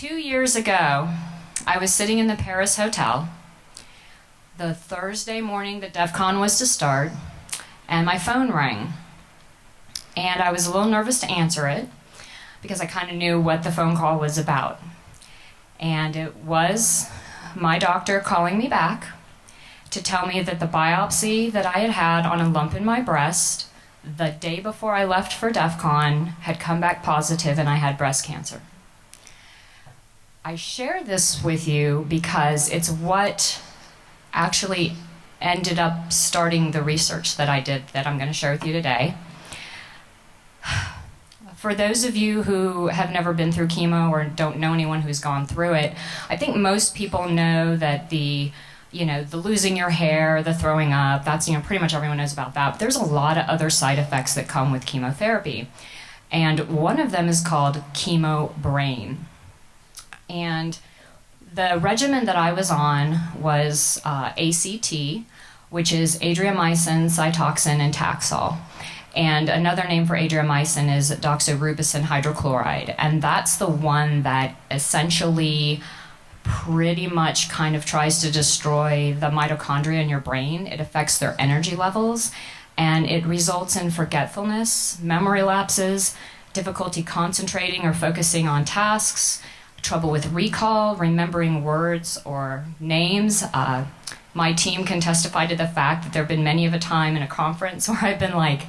2 years ago, I was sitting in the Paris hotel the Thursday morning that DEF CON was to start, and my phone rang. And I was a little nervous to answer it because I kind of knew what the phone call was about. And it was my doctor calling me back to tell me that the biopsy that I had had on a lump in my breast the day before I left for DEF CON had come back positive and I had breast cancer. I share this with you because it's what actually ended up starting the research that I did that I'm going to share with you today. For those of you who have never been through chemo or don't know anyone who's gone through it, I think most people know that the losing your hair, the throwing up, that's, pretty much everyone knows about that. But there's a lot of other side effects that come with chemotherapy. And one of them is called chemo brain. And the regimen that I was on was ACT, which is adriamycin, Cytoxan, and Taxol. And another name for adriamycin is doxorubicin hydrochloride. And that's the one that essentially pretty much kind of tries to destroy the mitochondria in your brain. It affects their energy levels, and it results in forgetfulness, memory lapses, difficulty concentrating or focusing on tasks, trouble with recall, remembering words or names. My team can testify to the fact that there have been many of a time in a conference where I've been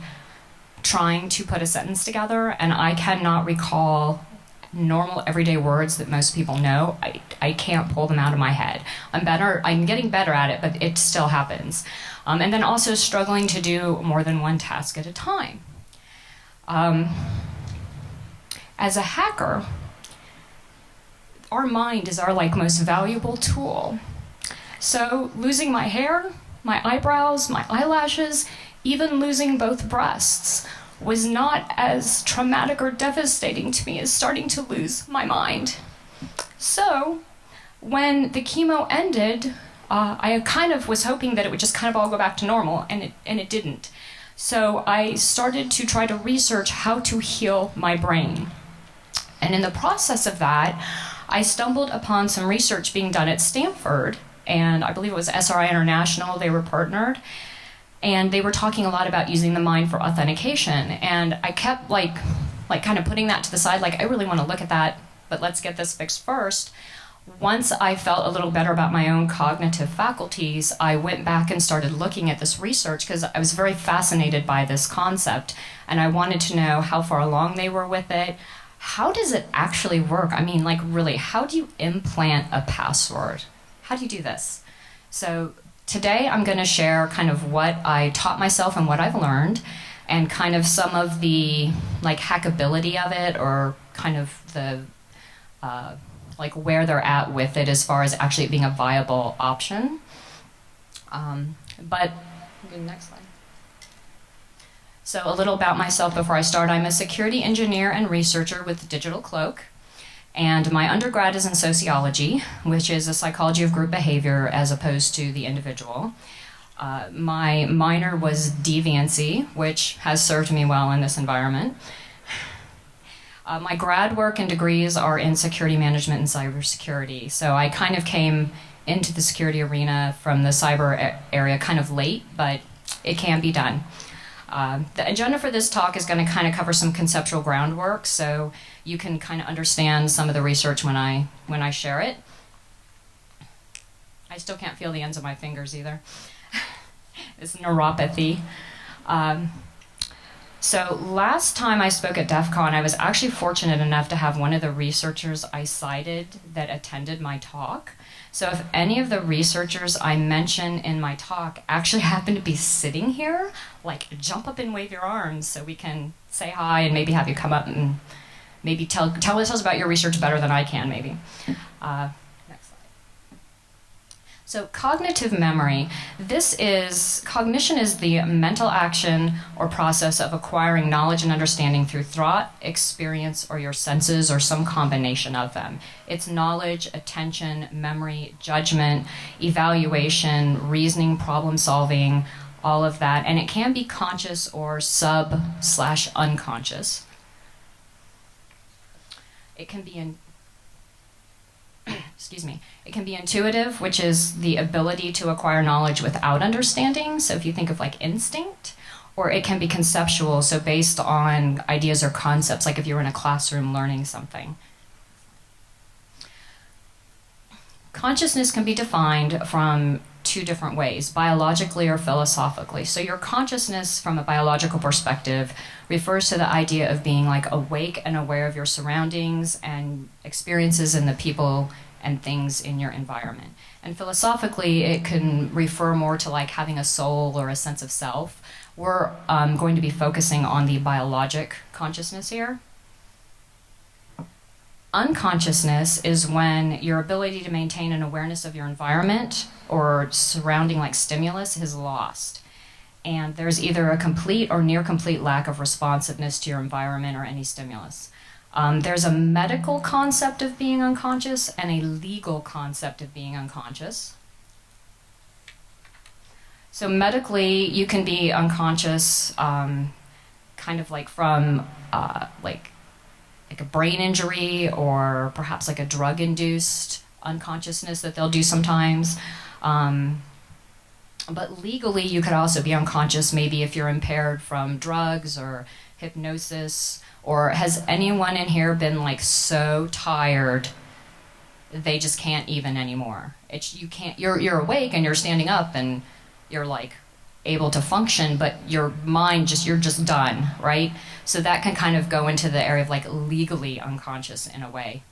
trying to put a sentence together and I cannot recall normal everyday words that most people know. I can't pull them out of my head. I'm getting better at it, but it still happens. And then also struggling to do more than one task at a time. As a hacker, our mind is our most valuable tool. So losing my hair, my eyebrows, my eyelashes, even losing both breasts was not as traumatic or devastating to me as starting to lose my mind. So when the chemo ended, I kind of was hoping that it would just kind of all go back to normal, and it didn't. So I started to try to research how to heal my brain. And in the process of that, I stumbled upon some research being done at Stanford, and I believe it was SRI International, they were partnered, and they were talking a lot about using the mind for authentication. And I kept kind of putting that to the side, I really want to look at that, but let's get this fixed first. Once I felt a little better about my own cognitive faculties, I went back and started looking at this research because I was very fascinated by this concept, and I wanted to know how far along they were with it. How does it actually work? Really, how do you implant a password? How do you do this? So today I'm going to share kind of what I taught myself and what I've learned, and kind of some of the hackability of it, or kind of the where they're at with it as far as actually being a viable option. But next slide. So a little about myself before I start. I'm a security engineer and researcher with Digital Cloak, and my undergrad is in sociology, which is a psychology of group behavior as opposed to the individual. My minor was deviancy, which has served me well in this environment. My grad work and degrees are in security management and cybersecurity, so I kind of came into the security arena from the cyber area kind of late, but it can be done. The agenda for this talk is going to kind of cover some conceptual groundwork, so you can kind of understand some of the research when I share it. I still can't feel the ends of my fingers either. It's neuropathy. So last time I spoke at DEF CON, I was actually fortunate enough to have one of the researchers I cited that attended my talk. So if any of the researchers I mention in my talk actually happen to be sitting here, jump up and wave your arms so we can say hi and maybe have you come up and maybe tell us about your research better than I can, maybe. Next slide. So cognitive memory. Cognition is the mental action or process of acquiring knowledge and understanding through thought, experience, or your senses, or some combination of them. It's knowledge, attention, memory, judgment, evaluation, reasoning, problem solving, all of that. And it can be conscious or sub/unconscious. It can be excuse me, it can be intuitive, which is the ability to acquire knowledge without understanding. So if you think of like instinct, or it can be conceptual, so based on ideas or concepts, like if you were in a classroom learning something. Consciousness can be defined from two different ways, biologically or philosophically. So your consciousness from a biological perspective refers to the idea of being like awake and aware of your surroundings and experiences and the people and things in your environment. And philosophically, it can refer more to like having a soul or a sense of self. We're going to be focusing on the biologic consciousness here. Unconsciousness is when your ability to maintain an awareness of your environment or surrounding like stimulus is lost. And there's either a complete or near complete lack of responsiveness to your environment or any stimulus. There's a medical concept of being unconscious and a legal concept of being unconscious. So medically, you can be unconscious kind of like from like a brain injury or perhaps like a drug-induced unconsciousness that they'll do sometimes. But legally, you could also be unconscious maybe if you're impaired from drugs or hypnosis. Or has anyone in here been like so tired they just can't even anymore? You're awake and you're standing up and you're like able to function, but your mind you're just done, right? So that can kind of go into the area of like legally unconscious in a way.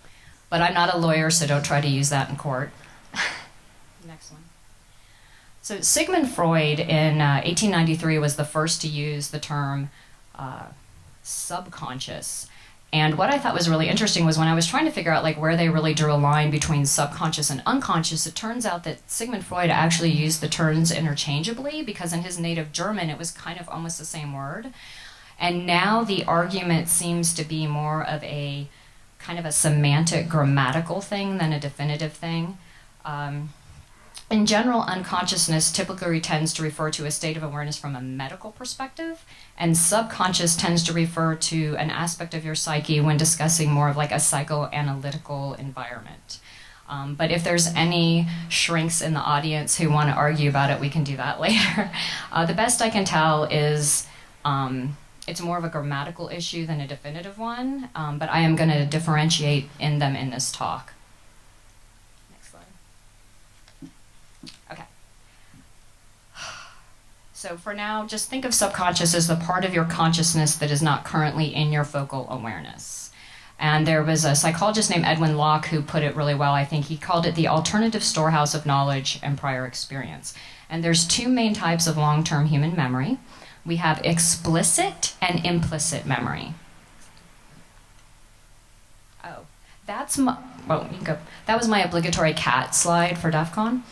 But I'm not a lawyer, so don't try to use that in court. Next one. So Sigmund Freud in 1893 was the first to use the term subconscious. And what I thought was really interesting was when I was trying to figure out like where they really drew a line between subconscious and unconscious, it turns out that Sigmund Freud actually used the terms interchangeably because in his native German it was kind of almost the same word. And now the argument seems to be more of a kind of a semantic grammatical thing than a definitive thing. In general, unconsciousness typically tends to refer to a state of awareness from a medical perspective, and subconscious tends to refer to an aspect of your psyche when discussing more of like a psychoanalytical environment. But if there's any shrinks in the audience who want to argue about it, we can do that later. The best I can tell is it's more of a grammatical issue than a definitive one, but I am going to differentiate in them in this talk. Okay. So for now, just think of subconscious as the part of your consciousness that is not currently in your focal awareness. And there was a psychologist named Edwin Locke who put it really well, I think. He called it the alternative storehouse of knowledge and prior experience. And there's two main types of long-term human memory. We have explicit and implicit memory. Oh, that's my, well, you can go. That was my obligatory cat slide for DEF CON.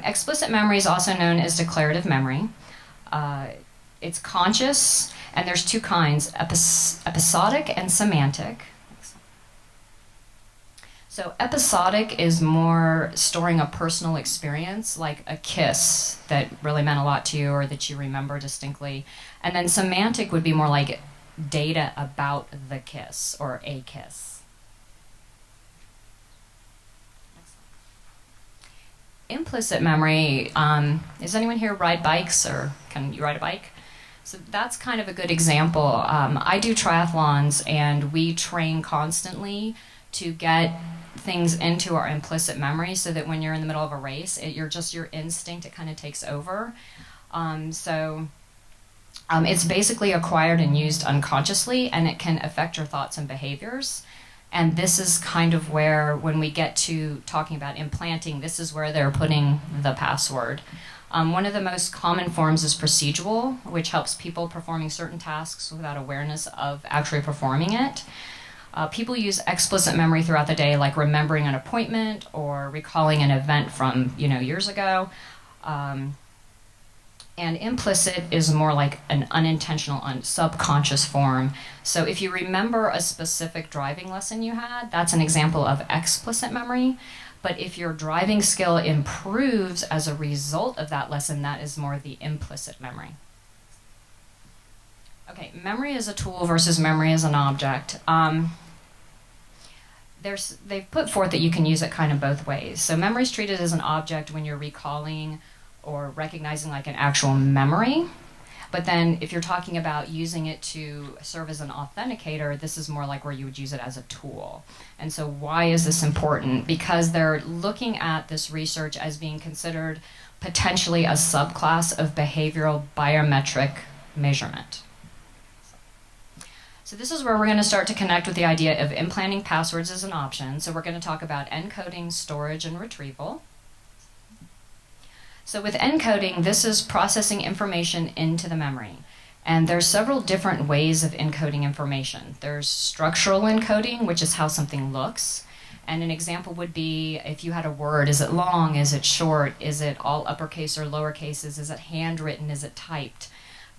Explicit memory is also known as declarative memory. It's conscious, and there's two kinds, episodic and semantic. So episodic is more storing a personal experience, like a kiss that really meant a lot to you or that you remember distinctly. And then semantic would be more like data about the kiss or a kiss. Implicit memory, does anyone here ride bikes, or can you ride a bike? So that's kind of a good example. I do triathlons and we train constantly to get things into our implicit memory so that when you're in the middle of a race, your instinct, it kind of takes over. It's basically acquired and used unconsciously, and it can affect your thoughts and behaviors. And this is kind of where, when we get to talking about implanting, this is where they're putting the password. One of the most common forms is procedural, which helps people performing certain tasks without awareness of actually performing it. People use explicit memory throughout the day, like remembering an appointment or recalling an event from years ago. And implicit is more like an unintentional, subconscious form. So if you remember a specific driving lesson you had, that's an example of explicit memory. But if your driving skill improves as a result of that lesson, that is more the implicit memory. Okay, memory as a tool versus memory as an object. they've put forth that you can use it kind of both ways. So memory is treated as an object when you're recalling or recognizing like an actual memory. But then if you're talking about using it to serve as an authenticator, this is more like where you would use it as a tool. And so why is this important? Because they're looking at this research as being considered potentially a subclass of behavioral biometric measurement. So this is where we're going to start to connect with the idea of implanting passwords as an option. So we're going to talk about encoding, storage, and retrieval. So with encoding, this is processing information into the memory. And there's several different ways of encoding information. There's structural encoding, which is how something looks. And an example would be if you had a word, is it long, is it short, is it all uppercase or lowercases, is it handwritten, is it typed?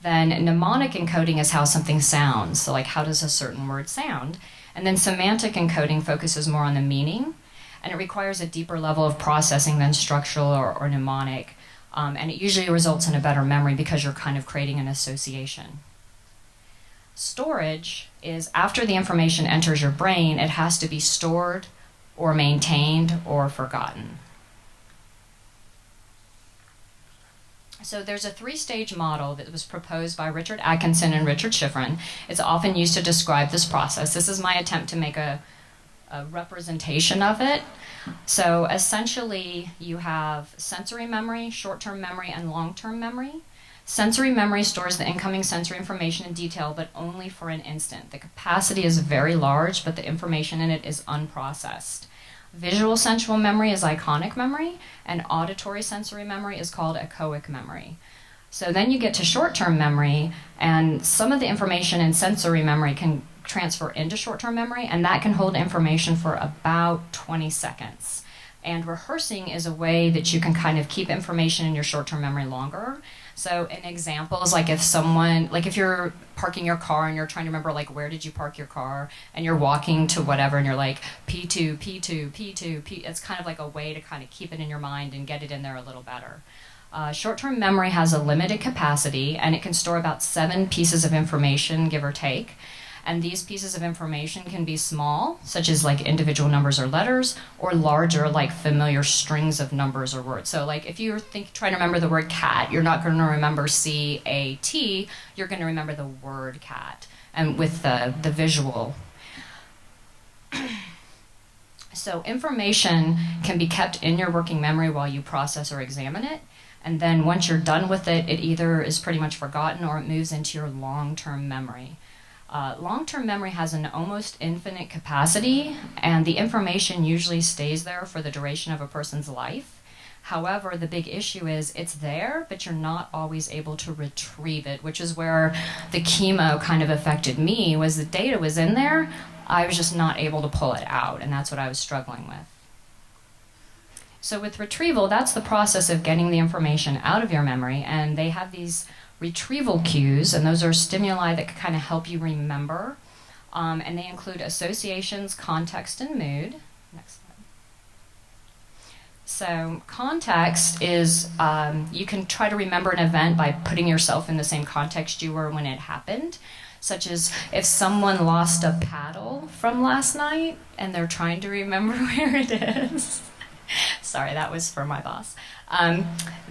Then mnemonic encoding is how something sounds. So like how does a certain word sound? And then semantic encoding focuses more on the meaning. And it requires a deeper level of processing than structural or mnemonic. And it usually results in a better memory because you're kind of creating an association. Storage is after the information enters your brain, it has to be stored or maintained or forgotten. So there's a three-stage model that was proposed by Richard Atkinson and Richard Schifrin. It's often used to describe this process. This is my attempt to make a representation of it. So essentially, you have sensory memory, short-term memory, and long-term memory. Sensory memory stores the incoming sensory information in detail, but only for an instant. The capacity is very large, but the information in it is unprocessed. Visual sensual memory is iconic memory, and auditory sensory memory is called echoic memory. So then you get to short-term memory, and some of the information in sensory memory can transfer into short-term memory, and that can hold information for about 20 seconds. And rehearsing is a way that you can kind of keep information in your short-term memory longer. So an example is like if you're parking your car and you're trying to remember like where did you park your car, and you're walking to whatever and you're like P2, P2, P2, P. It's kind of like a way to kind of keep it in your mind and get it in there a little better. Short-term memory has a limited capacity, and it can store about 7 pieces of information, give or take. And these pieces of information can be small, such as like individual numbers or letters, or larger, like familiar strings of numbers or words. So like if you're trying to remember the word cat, you're not going to remember C-A-T, you're going to remember the word cat, and with the visual. So information can be kept in your working memory while you process or examine it. And then once you're done with it, it either is pretty much forgotten or it moves into your long-term memory. Long-term memory has an almost infinite capacity, and the information usually stays there for the duration of a person's life. However, the big issue is it's there, but you're not always able to retrieve it, which is where the chemo kind of affected me, was the data was in there, I was just not able to pull it out, and that's what I was struggling with. So with retrieval, that's the process of getting the information out of your memory, and they have these retrieval cues, and those are stimuli that can kind of help you remember. And they include associations, context, and mood. Next slide. So context is, you can try to remember an event by putting yourself in the same context you were when it happened, such as if someone lost a paddle from last night and they're trying to remember where it is. Sorry, that was for my boss.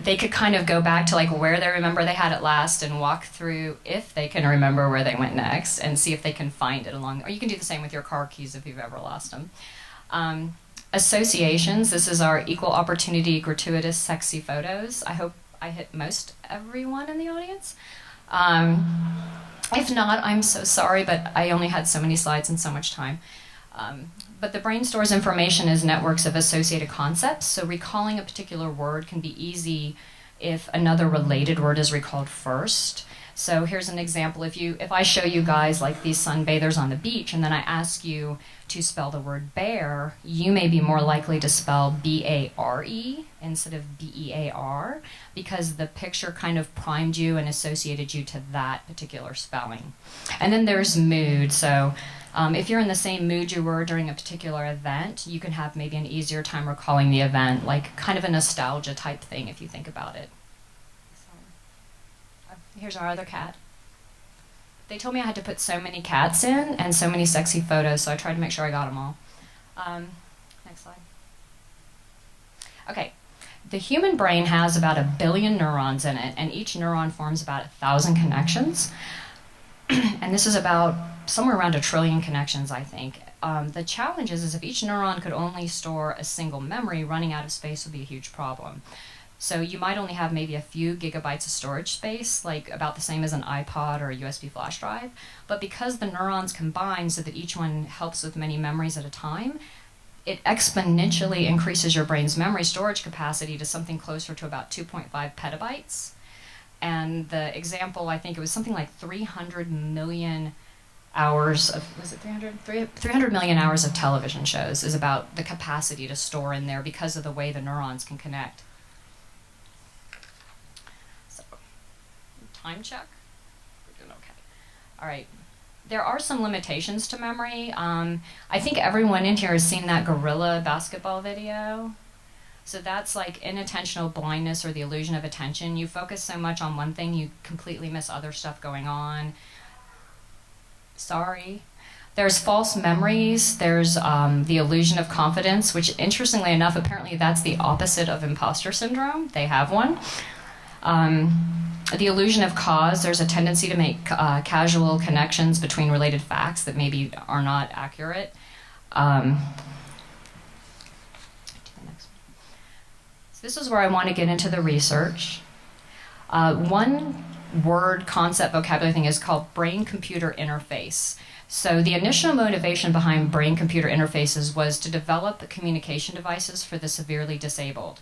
They could kind of go back to like where they remember they had it last and walk through if they can remember where they went next and see if they can find it along. Or you can do the same with your car keys if you've ever lost them. Associations, this is our equal opportunity, gratuitous, sexy photos. I hope I hit most everyone in the audience. If not, I'm so sorry, but I only had so many slides and so much time. But the brain stores information as networks of associated concepts, so recalling a particular word can be easy if another related word is recalled first. So here's an example. If I show you guys like these sunbathers on the beach and then I ask you to spell the word bear, you may be more likely to spell B-A-R-E instead of B-E-A-R because the picture kind of primed you and associated you to that particular spelling. And then there's mood. So if you're in the same mood you were during a particular event, you can have maybe an easier time recalling the event, like kind of a nostalgia type thing if you think about it. Here's our other cat. They told me I had to put so many cats in and so many sexy photos, so I tried to make sure I got them all. Next slide. Okay, the human brain has about 1 billion neurons in it, and each neuron forms about 1,000 connections. And this is about somewhere around 1 trillion connections, I think. The challenge is if each neuron could only store a single memory, running out of space would be a huge problem. So you might only have maybe a few gigabytes of storage space, like about the same as an iPod or a USB flash drive. But because the neurons combine so that each one helps with many memories at a time, it exponentially increases your brain's memory storage capacity to something closer to about 2.5 petabytes. And the example, I think it was something like 300 million hours of, was it 300 million hours of television shows is about the capacity to store in there because of the way the neurons can connect. So, time check. We're doing okay. All right. There are some limitations to memory. I think everyone in here has seen that gorilla basketball video. So that's like inattentional blindness or the illusion of attention. You focus so much on one thing, you completely miss other stuff going on. Sorry. There's false memories. There's the illusion of confidence, which interestingly enough, apparently that's the opposite of imposter syndrome. They have one. The illusion of cause, there's a tendency to make casual connections between related facts that maybe are not accurate. This is where I want to get into the research. One word, concept, vocabulary thing is called brain-computer interface. So the initial motivation behind brain-computer interfaces was to develop communication devices for the severely disabled.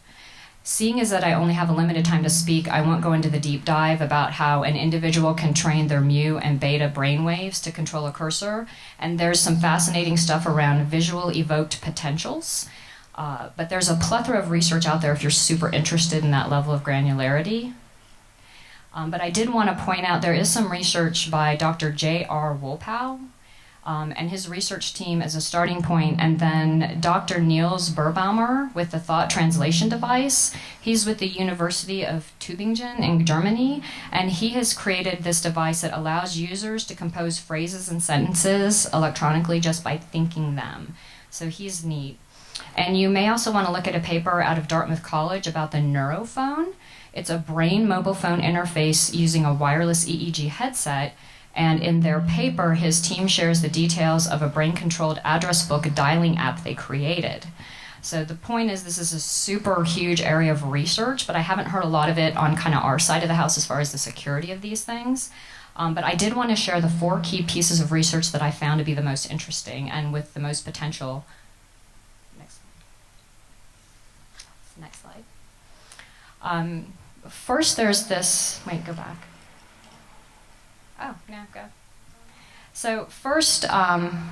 Seeing as that I only have a limited time to speak, I won't go into the deep dive about how an individual can train their mu and beta brainwaves to control a cursor. And there's some fascinating stuff around visual evoked potentials. But there's a plethora of research out there if you're super interested in that level of granularity. But I did want to point out there is some research by Dr. J.R. Wolpow and his research team as a starting point, and then Dr. Niels Berbaumer with the thought translation device. He's with the University of Tübingen in Germany, and he has created this device that allows users to compose phrases and sentences electronically just by thinking them. So he's neat. And you may also want to look at a paper out of Dartmouth College about the neurophone. It's a brain mobile phone interface using a wireless EEG headset. And in their paper, his team shares the details of a brain-controlled address book dialing app they created. So the point is this is a super huge area of research, but I haven't heard a lot of it on kind of our side of the house as far as the security of these things. But I did want to share the 4 key pieces of research that I found to be the most interesting and with the most potential. Next slide. First, there's this, wait, go back. Oh, no, go. So first, I'm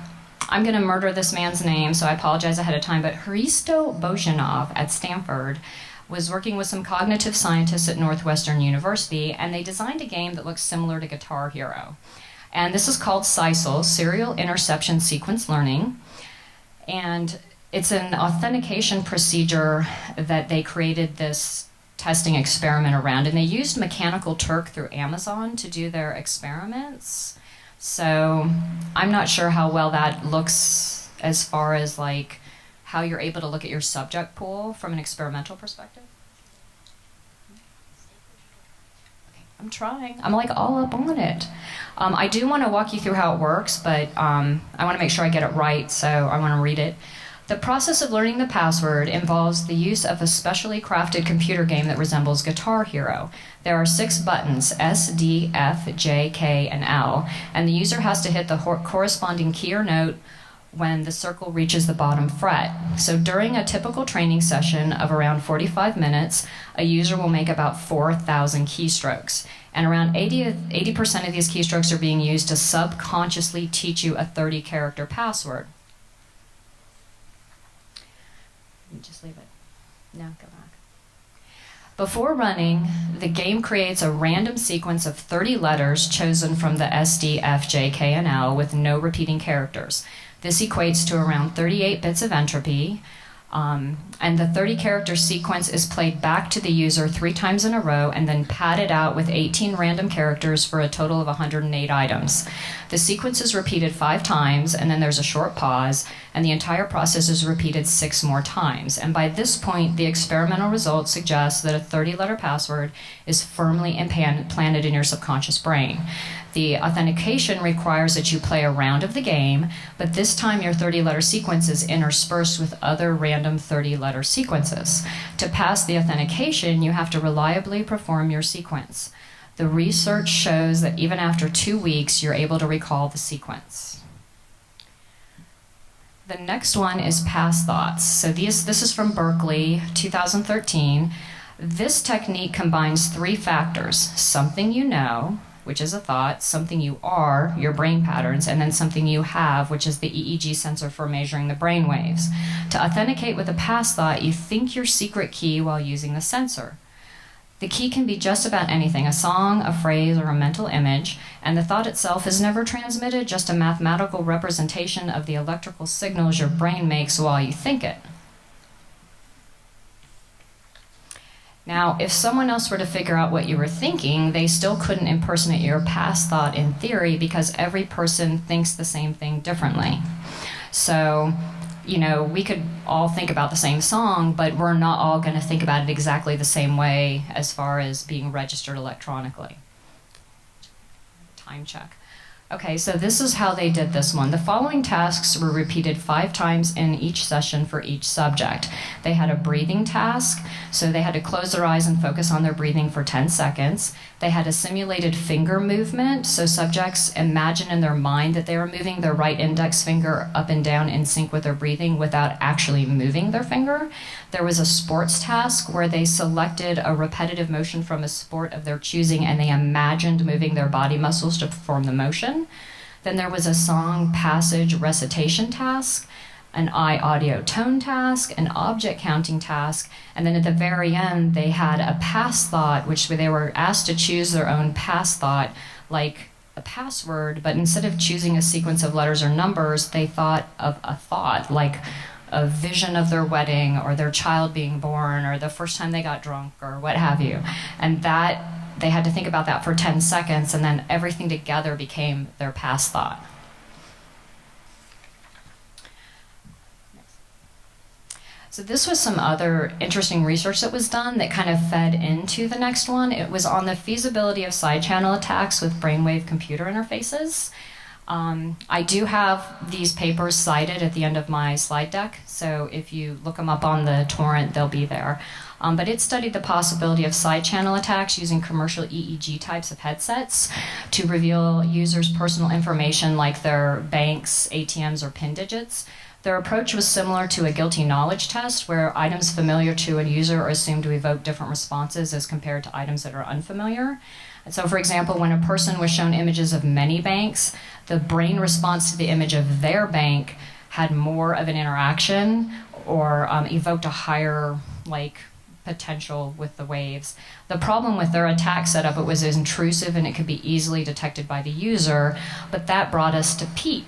going to murder this man's name, so I apologize ahead of time, but Hristo Bojanov at Stanford was working with some cognitive scientists at Northwestern University, and they designed a game that looks similar to Guitar Hero. And this is called SISL, Serial Interception Sequence Learning. And it's an authentication procedure that they created this testing experiment around, and they used Mechanical Turk through Amazon to do their experiments. So I'm not sure how well that looks as far as like how you're able to look at your subject pool from an experimental perspective. Okay, I'm trying. I'm like all up on it. I do want to walk you through how it works, but I want to make sure I get it right, so I want to read it. The process of learning the password involves the use of a specially crafted computer game that resembles Guitar Hero. There are 6 buttons, S, D, F, J, K, and L, and the user has to hit the corresponding key or note when the circle reaches the bottom fret. So during a typical training session of around 45 minutes, a user will make about 4,000 keystrokes. And around 80% of these keystrokes are being used to subconsciously teach you a 30-character password. Just leave it. No, go back. Before running, the game creates a random sequence of 30 letters chosen from the S, D, F, J, K, and L with no repeating characters. This equates to around 38 bits of entropy. And the 30-character sequence is played back to the user 3 times in a row and then padded out with 18 random characters for a total of 108 items. The sequence is repeated 5 times, and then there's a short pause, and the entire process is repeated 6 more times. And by this point, the experimental results suggest that a 30-letter password is firmly implanted in your subconscious brain. The authentication requires that you play a round of the game, but this time your 30-letter sequence is interspersed with other random 30-letter sequences. To pass the authentication, you have to reliably perform your sequence. The research shows that even after 2 weeks, you're able to recall the sequence. The next one is pass thoughts. So this is from Berkeley, 2013. This technique combines 3 factors: something you know, which is a thought, something you are, your brain patterns, and then something you have, which is the EEG sensor for measuring the brain waves. To authenticate with a pass thought, you think your secret key while using the sensor. The key can be just about anything: a song, a phrase, or a mental image, and the thought itself is never transmitted, just a mathematical representation of the electrical signals your brain makes while you think it. Now, if someone else were to figure out what you were thinking, they still couldn't impersonate your pass thought in theory, because every person thinks the same thing differently. So, we could all think about the same song, but we're not all going to think about it exactly the same way as far as being registered electronically. Time check. Okay, so this is how they did this one. The following tasks were repeated 5 times in each session for each subject. They had a breathing task, so they had to close their eyes and focus on their breathing for 10 seconds. They had a simulated finger movement, so subjects imagine in their mind that they were moving their right index finger up and down in sync with their breathing without actually moving their finger. There was a sports task where they selected a repetitive motion from a sport of their choosing, and they imagined moving their body muscles to perform the motion. Then there was a song passage recitation task, an eye audio tone task, an object counting task, and then at the very end they had a pass thought, which they were asked to choose their own pass thought, like a password, but instead of choosing a sequence of letters or numbers, they thought of a thought, like a vision of their wedding or their child being born or the first time they got drunk or what have you. And that they had to think about that for 10 seconds, and then everything together became their pass thought. So this was some other interesting research that was done that kind of fed into the next one. It was on the feasibility of side channel attacks with brainwave computer interfaces. I do have these papers cited at the end of my slide deck, so if you look them up on the torrent, they'll be there. But it studied the possibility of side channel attacks using commercial EEG types of headsets to reveal users' personal information like their banks, ATMs, or PIN digits. Their approach was similar to a guilty knowledge test, where items familiar to a user are assumed to evoke different responses as compared to items that are unfamiliar. And so, for example, when a person was shown images of many banks, the brain response to the image of their bank had more of an interaction or evoked a higher potential with the waves. The problem with their attack setup, it was intrusive and it could be easily detected by the user, but that brought us to PEEP.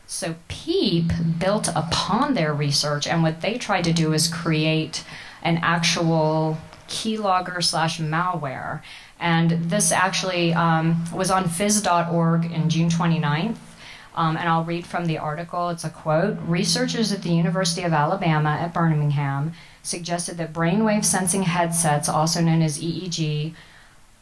So PEEP built upon their research, and what they tried to do is create an actual keylogger / malware. And this actually was on phys.org in June 29th. And I'll read from the article. It's a quote. Researchers at the University of Alabama at Birmingham suggested that brainwave sensing headsets, also known as EEG,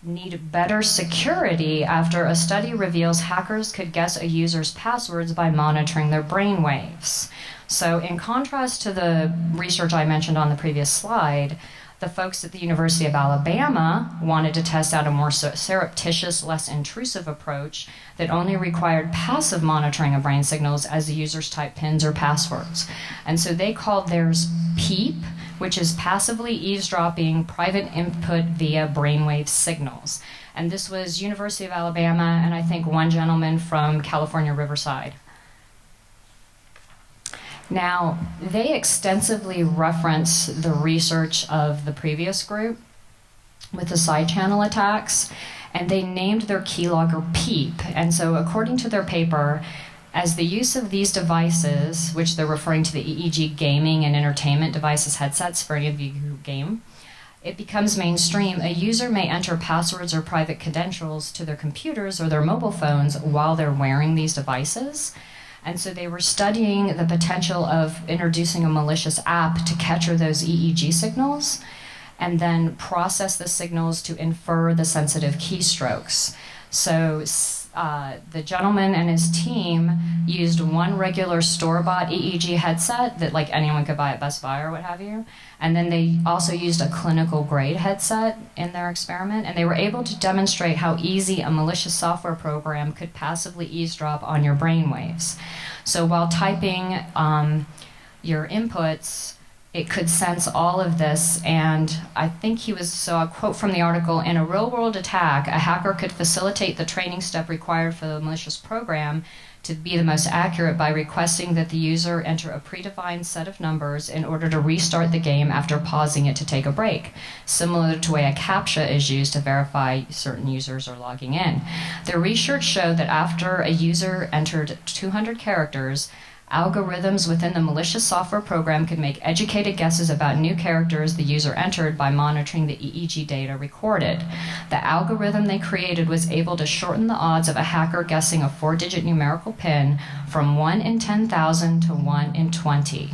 need better security after a study reveals hackers could guess a user's passwords by monitoring their brain waves. So in contrast to the research I mentioned on the previous slide, the folks at the University of Alabama wanted to test out a more surreptitious, less intrusive approach that only required passive monitoring of brain signals as the users type pins or passwords. And so they called theirs PEEP, which is passively eavesdropping private input via brainwave signals. And this was University of Alabama, and I think one gentleman from California, Riverside. Now, they extensively reference the research of the previous group with the side channel attacks, and they named their keylogger PEEP. And so according to their paper, as the use of these devices, which they're referring to the EEG gaming and entertainment devices headsets for any of you who game, it becomes mainstream, a user may enter passwords or private credentials to their computers or their mobile phones while they're wearing these devices. And so they were studying the potential of introducing a malicious app to capture those EEG signals and then process the signals to infer the sensitive keystrokes. So the gentleman and his team used one regular store-bought EEG headset that like anyone could buy at Best Buy or what have you, and then they also used a clinical grade headset in their experiment, and they were able to demonstrate how easy a malicious software program could passively eavesdrop on your brainwaves. So while typing your inputs, it could sense all of this, and I think so a quote from the article, in a real-world attack, a hacker could facilitate the training step required for the malicious program to be the most accurate by requesting that the user enter a predefined set of numbers in order to restart the game after pausing it to take a break, similar to the way a CAPTCHA is used to verify certain users are logging in. The research showed that after a user entered 200 characters, algorithms within the malicious software program could make educated guesses about new characters the user entered by monitoring the EEG data recorded. The algorithm they created was able to shorten the odds of a hacker guessing a 4-digit numerical PIN from 1 in 10,000 to 1 in 20,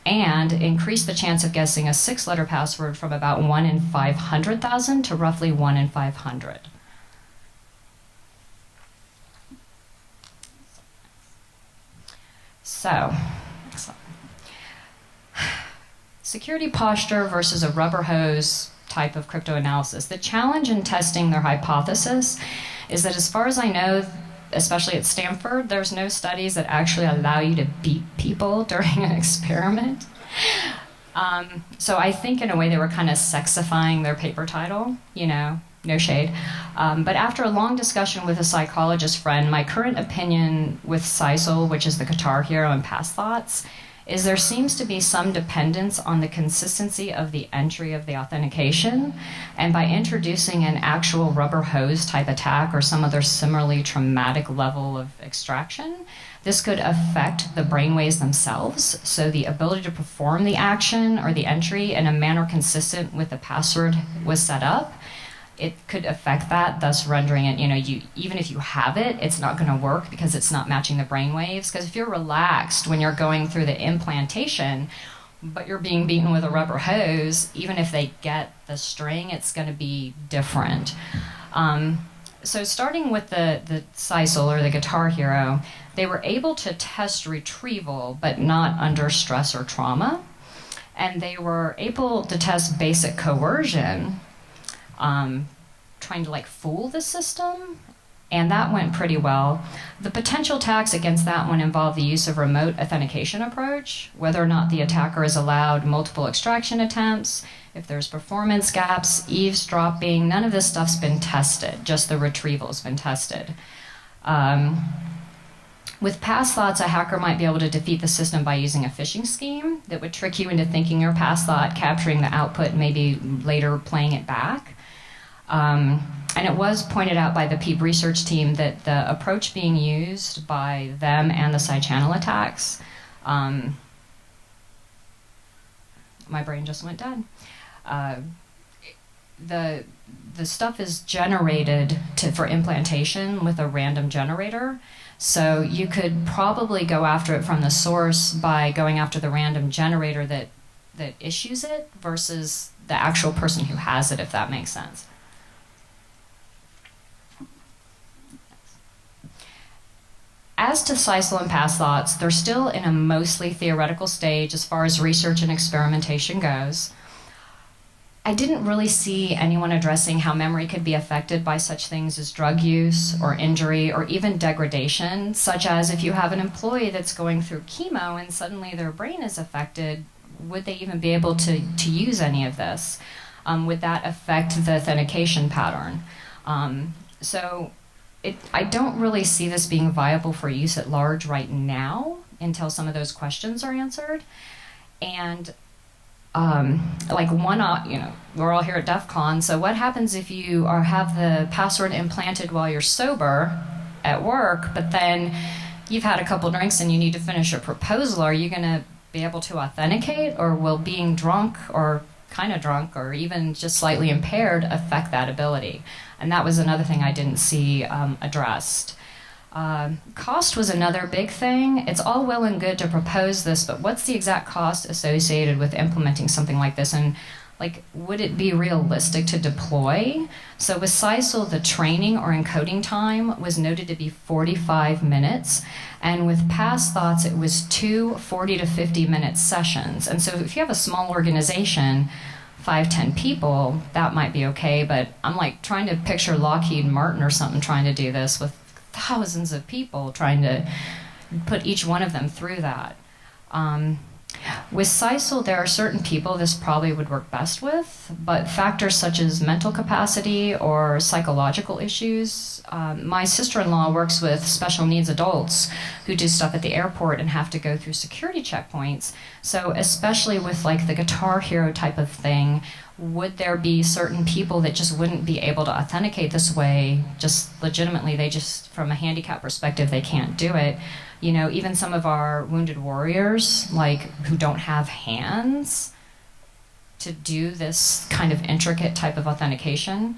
and increase the chance of guessing a 6-letter password from about 1 in 500,000 to roughly 1 in 500. So, security posture versus a rubber hose type of cryptoanalysis. The challenge in testing their hypothesis is that, as far as I know, especially at Stanford, there's no studies that actually allow you to beat people during an experiment. So I think in a way they were kind of sexifying their paper title, no shade. But after a long discussion with a psychologist friend, my current opinion with Sisal, which is the Guitar Hero and Past Thoughts, is there seems to be some dependence on the consistency of the entry of the authentication, and by introducing an actual rubber hose type attack or some other similarly traumatic level of extraction, this could affect the brainwaves themselves, so the ability to perform the action or the entry in a manner consistent with the password was set up. It could affect that, thus rendering it, even if you have it, it's not going to work because it's not matching the brain waves. Because if you're relaxed when you're going through the implantation, but you're being beaten with a rubber hose, even if they get the string, it's going to be different. So starting with the Sisal or the Guitar Hero, they were able to test retrieval, but not under stress or trauma. And they were able to test basic coercion, trying to fool the system, and that went pretty well. The potential attacks against that one involve the use of remote authentication approach, whether or not the attacker is allowed multiple extraction attempts, if there's performance gaps, eavesdropping, none of this stuff's been tested, just the retrieval's been tested. With Past Thoughts, a hacker might be able to defeat the system by using a phishing scheme that would trick you into thinking your past thought, capturing the output, and maybe later playing it back. And it was pointed out by the PEEP research team that the approach being used by them and the side channel attacks, my brain just went dead. The stuff is generated for implantation with a random generator. So you could probably go after it from the source by going after the random generator that issues it versus the actual person who has it, if that makes sense. As to Sisal and Past Thoughts, they're still in a mostly theoretical stage as far as research and experimentation goes. I didn't really see anyone addressing how memory could be affected by such things as drug use or injury or even degradation, such as if you have an employee that's going through chemo and suddenly their brain is affected, would they even be able to use any of this? Would that affect the authentication pattern? I don't really see this being viable for use at large right now until some of those questions are answered. And we're all here at DEF CON, so what happens if you have the password implanted while you're sober at work, but then you've had a couple drinks and you need to finish a proposal, are you going to be able to authenticate, or will being drunk or kind of drunk or even just slightly impaired affect that ability? And that was another thing I didn't see addressed. Cost was another big thing. It's all well and good to propose this, but what's the exact cost associated with implementing something like this? And like, would it be realistic to deploy? So with Sisal, the training or encoding time was noted to be 45 minutes. And with Past Thoughts, it was 2 40 to 50 minute sessions. And so if you have a small organization, 5-10 people, that might be okay. But I'm like trying to picture Lockheed Martin or something trying to do this with thousands of people, trying to put each one of them through that. With Sisal, there are certain people this probably would work best with, but factors such as mental capacity or psychological issues. My sister-in-law works with special needs adults who do stuff at the airport and have to go through security checkpoints. So especially with like the Guitar Hero type of thing, would there be certain people that just wouldn't be able to authenticate this way, just legitimately, they just, from a handicap perspective, they can't do it. You know, even some of our wounded warriors, like, who don't have hands to do this kind of intricate type of authentication.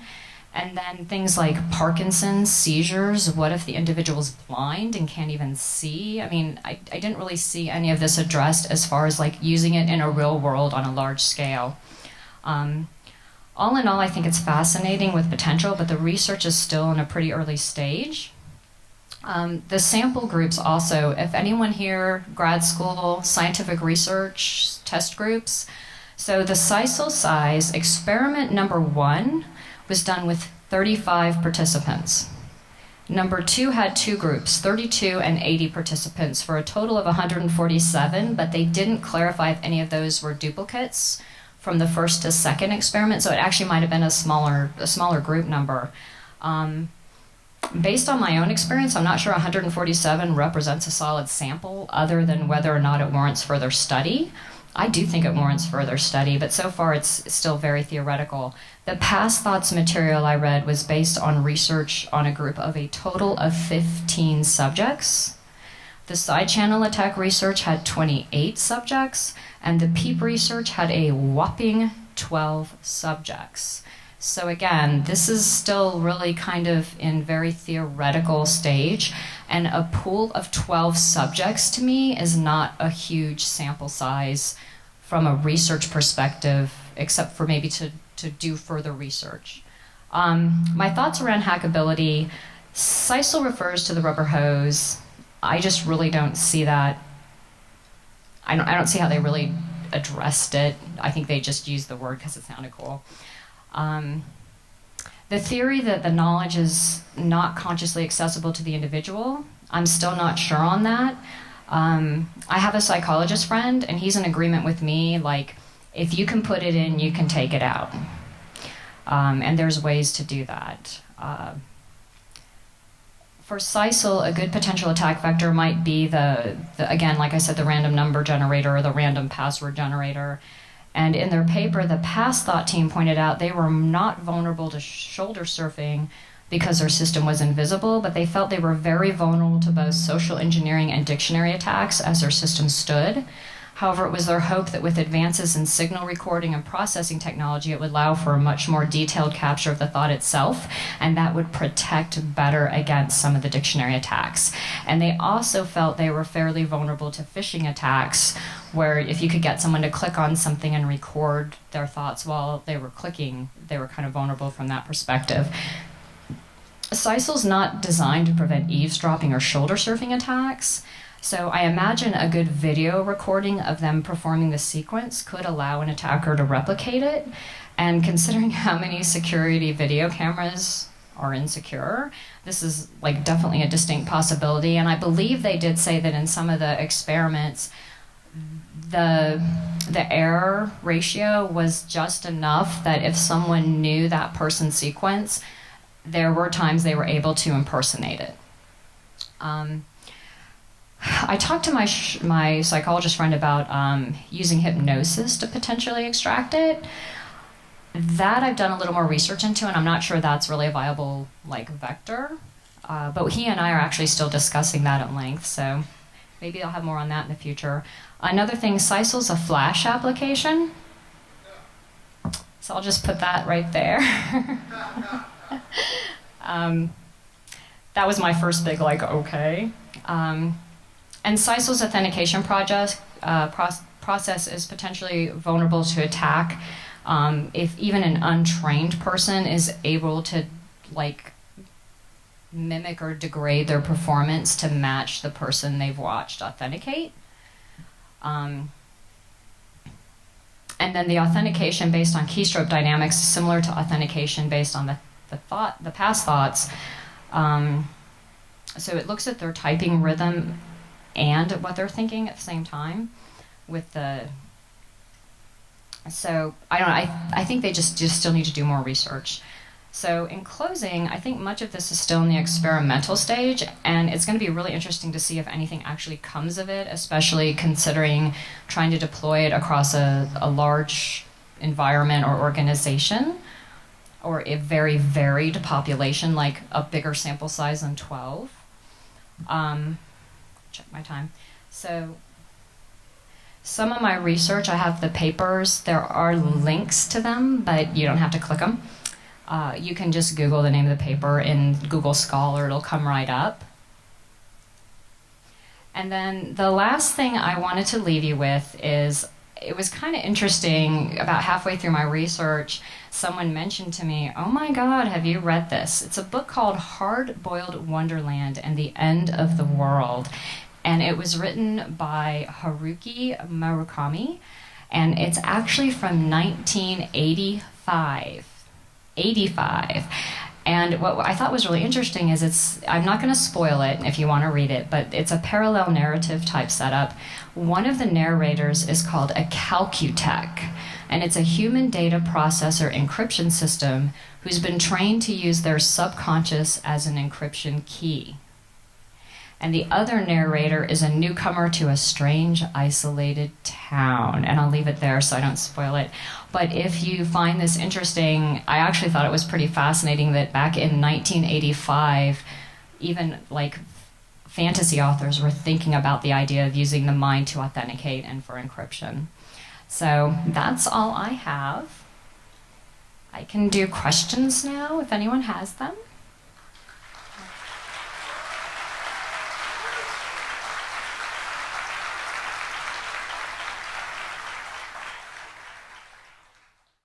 And then things like Parkinson's, seizures, what if the individual's blind and can't even see? I mean, I didn't really see any of this addressed as far as like using it in a real world on a large scale. All in all, I think it's fascinating with potential, but the research is still in a pretty early stage. The sample groups also, if anyone here, grad school, scientific research, test groups. So the Sisal size, experiment number 1 was done with 35 participants. Number 2 had 2 groups, 32 and 80 participants, for a total of 147, but they didn't clarify if any of those were duplicates from the first to second experiment, so it actually might have been a smaller group number. Based on my own experience, I'm not sure 147 represents a solid sample other than whether or not it warrants further study. I do think it warrants further study, but so far it's still very theoretical. The Past Thoughts material I read was based on research on a group of a total of 15 subjects. The side channel attack research had 28 subjects, and the PEEP research had a whopping 12 subjects. So again, this is still really kind of in very theoretical stage, and a pool of 12 subjects to me is not a huge sample size from a research perspective, except for maybe to do further research. My thoughts around hackability, Sisal refers to the rubber hose. I just really don't see that. I don't see how they really addressed it. I think they just used the word because it sounded cool. The theory that the knowledge is not consciously accessible to the individual, I'm still not sure on that. I have a psychologist friend, and he's in agreement with me, like, if you can put it in, you can take it out. And there's ways to do that. For Sisal, a good potential attack vector might be the, again, like I said, the random number generator or the random password generator. And in their paper, the Past Thought team pointed out they were not vulnerable to shoulder surfing because their system was invisible, but they felt they were very vulnerable to both social engineering and dictionary attacks as their system stood. However, it was their hope that with advances in signal recording and processing technology, it would allow for a much more detailed capture of the thought itself, and that would protect better against some of the dictionary attacks. And they also felt they were fairly vulnerable to phishing attacks, where if you could get someone to click on something and record their thoughts while they were clicking, they were kind of vulnerable from that perspective. Sisal's not designed to prevent eavesdropping or shoulder surfing attacks, so I imagine a good video recording of them performing the sequence could allow an attacker to replicate it. And considering how many security video cameras are insecure, this is like definitely a distinct possibility. And I believe they did say that in some of the experiments, the error ratio was just enough that if someone knew that person's sequence, there were times they were able to impersonate it. I talked to my psychologist friend about using hypnosis to potentially extract it. That I've done a little more research into, and I'm not sure that's really a viable like vector. But he and I are actually still discussing that at length, so maybe I'll have more on that in the future. Another thing, Sicel's a Flash application. So I'll just put that right there. That was my first big, like, okay. And Sicel's authentication process is potentially vulnerable to attack if even an untrained person is able to, like, mimic or degrade their performance to match the person they've watched authenticate. And then the authentication based on keystroke dynamics is similar to authentication based on the past thoughts. So it looks at their typing rhythm and what they're thinking at the same time. So I don't know. I think they just still need to do more research. So in closing, I think much of this is still in the experimental stage, and it's going to be really interesting to see if anything actually comes of it, especially considering trying to deploy it across a large environment or organization, or a very varied population, like a bigger sample size than 12. Check my time. So some of my research, I have the papers. There are links to them, but you don't have to click them. You can just Google the name of the paper in Google Scholar, it'll come right up. And then the last thing I wanted to leave you with is, it was kind of interesting, about halfway through my research, someone mentioned to me, oh my God, have you read this? It's a book called Hard-Boiled Wonderland and the End of the World. And it was written by Haruki Murakami, and it's actually from 1985. And what I thought was really interesting is I'm not going to spoil it if you want to read it, but it's a parallel narrative type setup. One of the narrators is called a Calcutech, and it's a human data processor encryption system who's been trained to use their subconscious as an encryption key. And the other narrator is a newcomer to a strange, isolated town. And I'll leave it there so I don't spoil it. But if you find this interesting, I actually thought it was pretty fascinating that back in 1985, even like fantasy authors were thinking about the idea of using the mind to authenticate and for encryption. So that's all I have. I can do questions now if anyone has them.